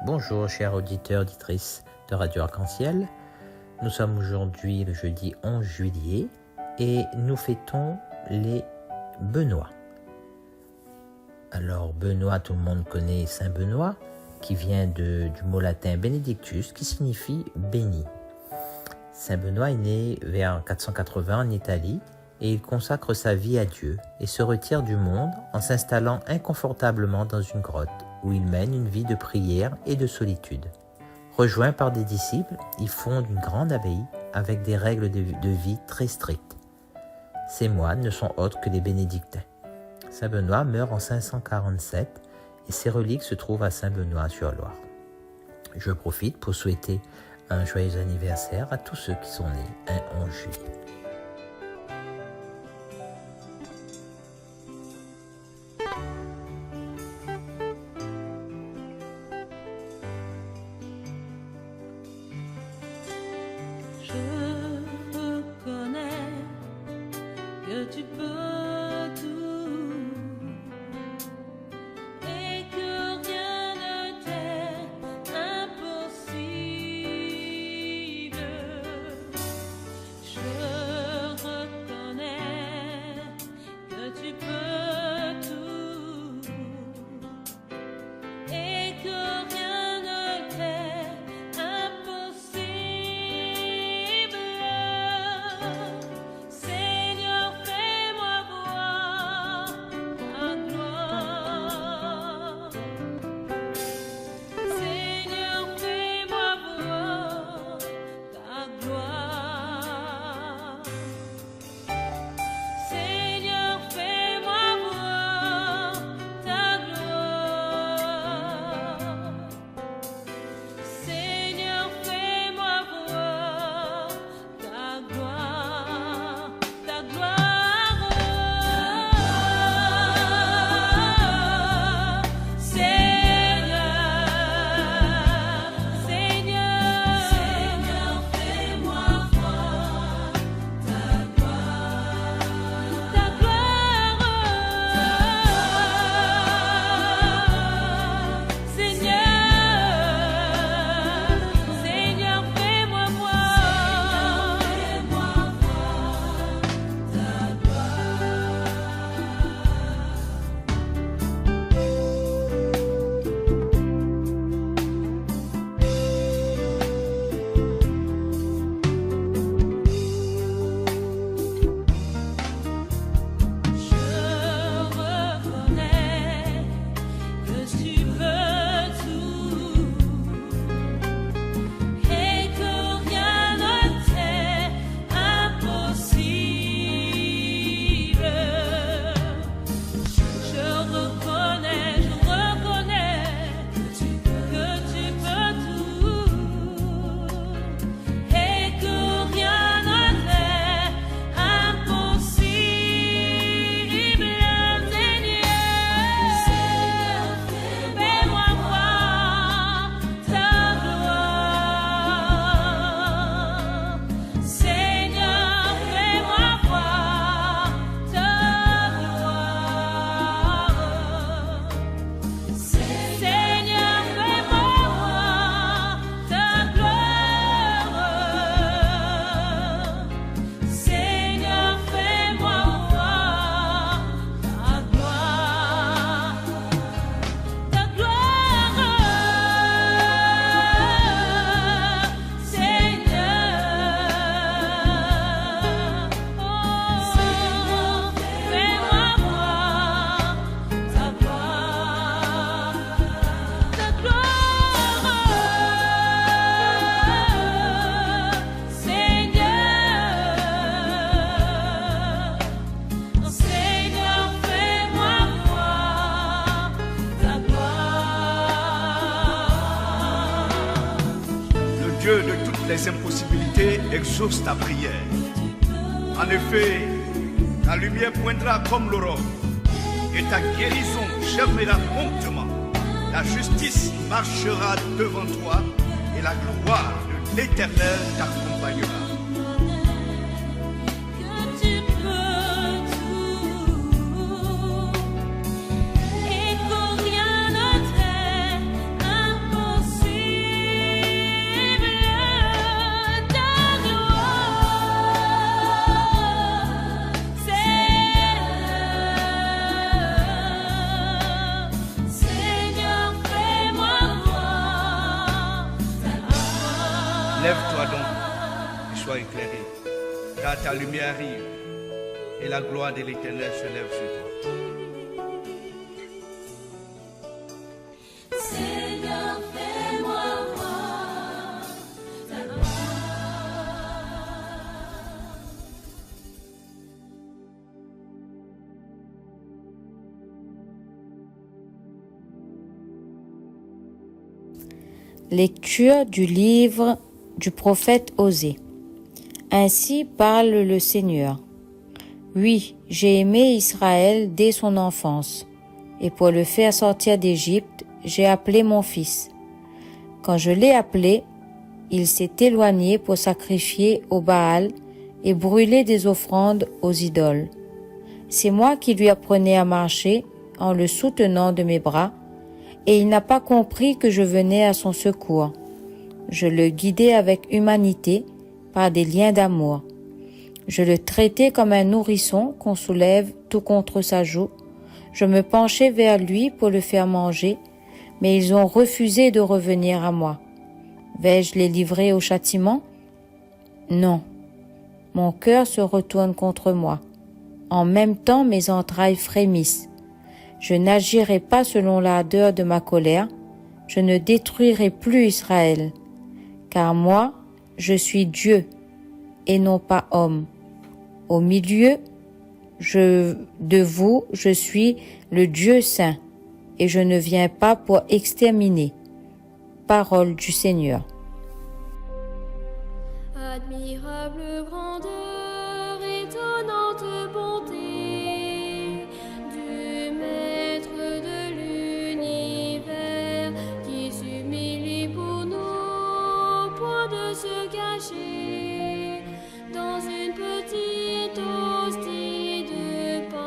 Bonjour chers auditeurs, auditrices de Radio Arc-en-Ciel. Nous sommes aujourd'hui le jeudi 11 juillet et nous fêtons les Benoît. Alors Benoît, tout le monde connaît Saint Benoît qui vient du mot latin benedictus qui signifie béni. Saint Benoît est né vers 480 en Italie et il consacre sa vie à Dieu et se retire du monde en s'installant inconfortablement dans une grotte où il mène une vie de prière et de solitude. Rejoint par des disciples, il fonde une grande abbaye avec des règles de vie très strictes. Ces moines ne sont autres que les bénédictins. Saint Benoît meurt en 547 et ses reliques se trouvent à Saint-Benoît-sur-Loire. Je profite pour souhaiter un joyeux anniversaire à tous ceux qui sont nés un 11 juillet. Je reconnais que tu peux tout et que rien ne t'est impossible. Je reconnais que tu peux tout et que rien ne t'est impossible. Seigneur, fais-moi voir ta gloire. Seigneur, fais-moi voir ta gloire. Seigneur, fais-moi voir ta gloire. Seigneur, fais-moi voir ta gloire, ta gloire. Seigneur, Seigneur, Seigneur, fais-moi voir ta gloire, ta gloire. Seigneur, Seigneur, fais-moi voir ta Je reconnais que tu peux tout et que rien ne t'est impossible. Je reconnais que tu peux tout et que rien ne t'est impossible. Seigneur, fais-moi voir ta gloire. Seigneur, fais-moi voir ta gloire. Seigneur, fais-moi voir ta gloire. Seigneur, fais-moi voir ta gloire, ta gloire. Seigneur, fais-moi voir ta gloire, ta gloire. Seigneur, fais-moi voir ta gloire. Le Dieu de toutes les impossibilités exauce ta prière. En effet, ta lumière poindra comme l'aurore et ta guérison germera promptement. La justice marchera devant toi et la gloire de l'Éternel t'accompagnera. Que tu peux tout et que rien ne t'est impossible. Lève-toi donc et sois éclairé, car ta lumière arrive et la gloire de l'Éternel se lève sur toi. Seigneur, fais-moi voir ta gloire. Lecture du livre du prophète Osée. Ainsi parle le Seigneur. Oui, j'ai aimé Israël dès son enfance, et pour le faire sortir d'Égypte, j'ai appelé mon fils. Quand je l'ai appelé, il s'est éloigné pour sacrifier au Baal et brûler des offrandes aux idoles. C'est moi qui lui apprenais à marcher en le soutenant de mes bras, et il n'a pas compris que je venais à son secours. Je le guidais avec humanité par des liens d'amour. Je le traitais comme un nourrisson qu'on soulève tout contre sa joue. Je me penchais vers lui pour le faire manger, mais ils ont refusé de revenir à moi. Vais-je les livrer au châtiment? Non. Mon cœur se retourne contre moi. En même temps, mes entrailles frémissent. Je n'agirai pas selon l'ardeur de ma colère. Je ne détruirai plus Israël. Car moi, je suis Dieu et non pas homme. Au milieu de vous, je suis le Dieu saint, et je ne viens pas pour exterminer. Parole du Seigneur. Admirable grandeur, étonnante bonté du Maître de l'univers qui s'humilie pour nous, point de se cacher dans une petite hostie de pain.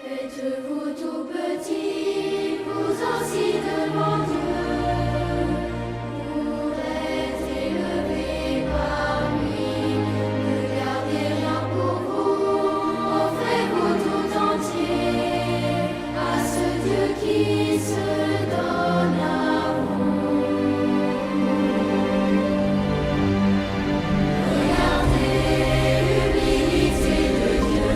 Faites-vous tout petit, vous aussi devant Dieu, pour être élevé par lui. Ne gardez rien pour vous, offrez-vous tout entier à ce Dieu qui se donne à vous. Regardez l'humilité de Dieu.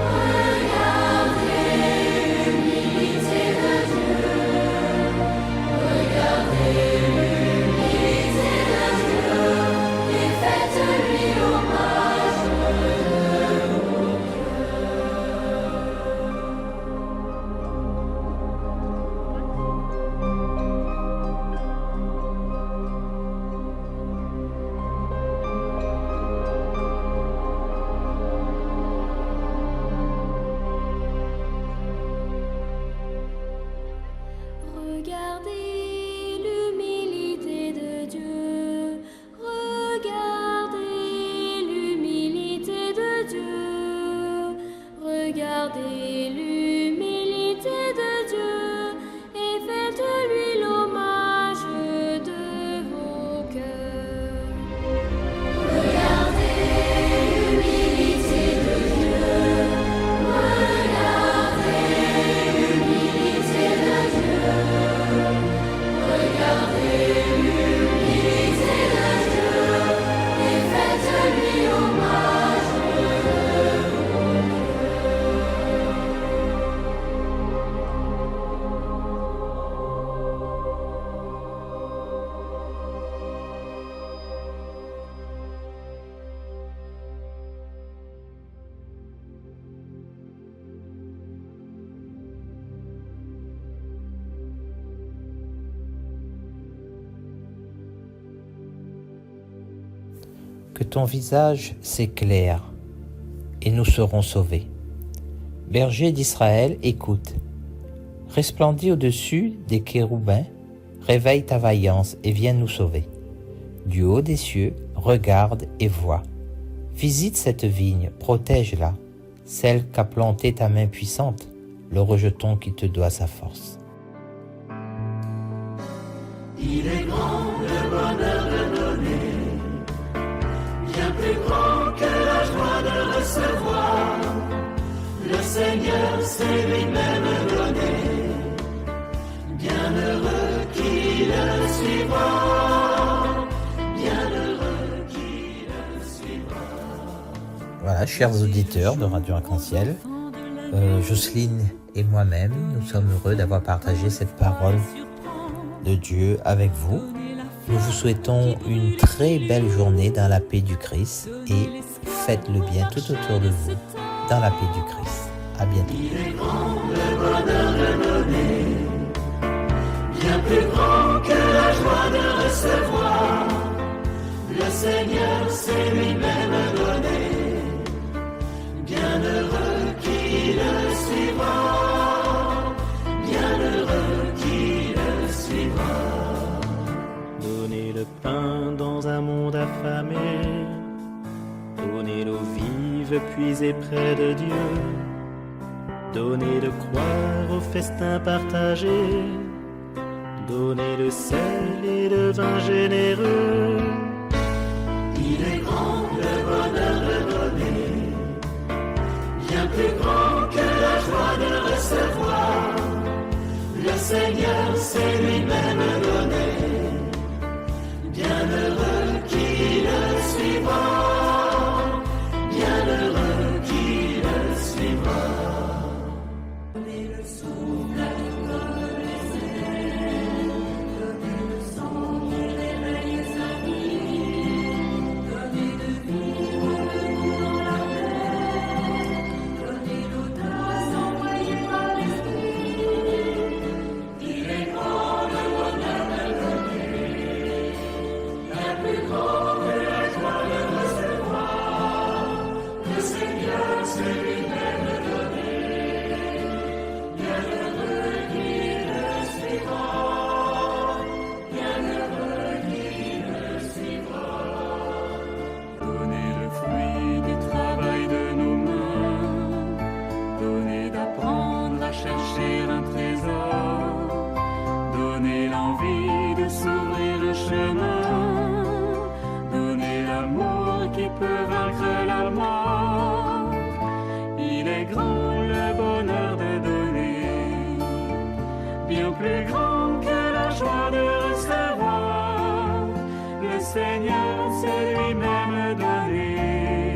Regardez l'humilité de Dieu. Regardez l'humilité de Dieu. Regardez l'humilité de Dieu et faites-lui l'hommage de vos cœurs. Regardez l'humilité de Dieu. Regardez l'humilité de Dieu. Regardez l'humilité de Dieu et faites-lui hommage de vos Que ton visage s'éclaire, et nous serons sauvés. Berger d'Israël, écoute. Resplendis au-dessus des chérubins, réveille ta vaillance et viens nous sauver. Du haut des cieux, regarde et vois. Visite cette vigne, protège-la, celle qu'a plantée ta main puissante, le rejeton qui te doit sa force. Il est grand le bonheur de donner, bien plus grand que la joie de recevoir. Le Seigneur s'est lui-même donné, bienheureux qui le suivra, bienheureux qui le suivra. Voilà, chers auditeurs de Radio Arc-en-Ciel, Jocelyne et moi-même, nous sommes heureux d'avoir partagé cette parole de Dieu avec vous. Nous vous souhaitons une très belle journée dans la paix du Christ et faites le bien tout autour de vous dans la paix du Christ. À bientôt. Il est grand le bonheur de donner, bien plus grand que la joie de recevoir. Le Seigneur s'est lui-même donné, bienheureux qui le suivra, bienheureux qui le suivra. Donnez le pain dans un monde affamé, donnez l'eau vive puisée près de Dieu, donnez de croire au festin partagé, donnez le sel et le vin généreux. Il est grand le bonheur de donner, bien plus grand que la joie de recevoir. Le Seigneur s'est lui-même donné, bienheureux qui le suivra, bienheureux qui le suivra. Donnez le souffle à tout comme les ailes, donnez le sang qui réveille sa vie, donnez de vivre debout dans la paix, donnez l'audace envoyée par l'Esprit. Il est grand le bonheur de donner, bien plus grand que la joie de recevoir. Le Seigneur s'est lui-même donné, bienheureux qui le suivra, bienheureux qui le suivra. Donnez le fruit du travail de nos mains, donnez d'apprendre à chercher un trésor, donnez l'envie de s'ouvrir le chemin, donnez l'amour qui peut vaincre la mort. Il est grand le bonheur de donner, bien plus grand que la joie de recevoir. Le Seigneur s'est lui-même donné,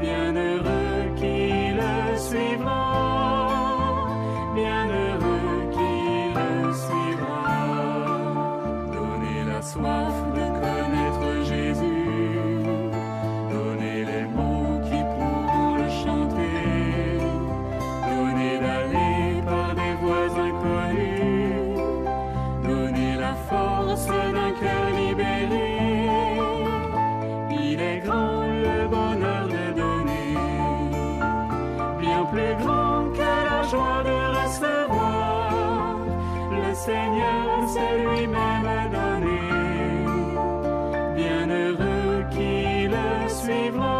bienheureux qui le suivra, bienheureux qui le suivra. Donnez la soif de connaître Jésus, donnez les mots qui pourront le chanter, donnez d'aller par des voies inconnues, donnez la force d'un cœur libéré. Il est grand le bonheur de donner, bien plus grand que la joie de recevoir. Le Seigneur s'est lui-même donné, bienheureux qui le suivra.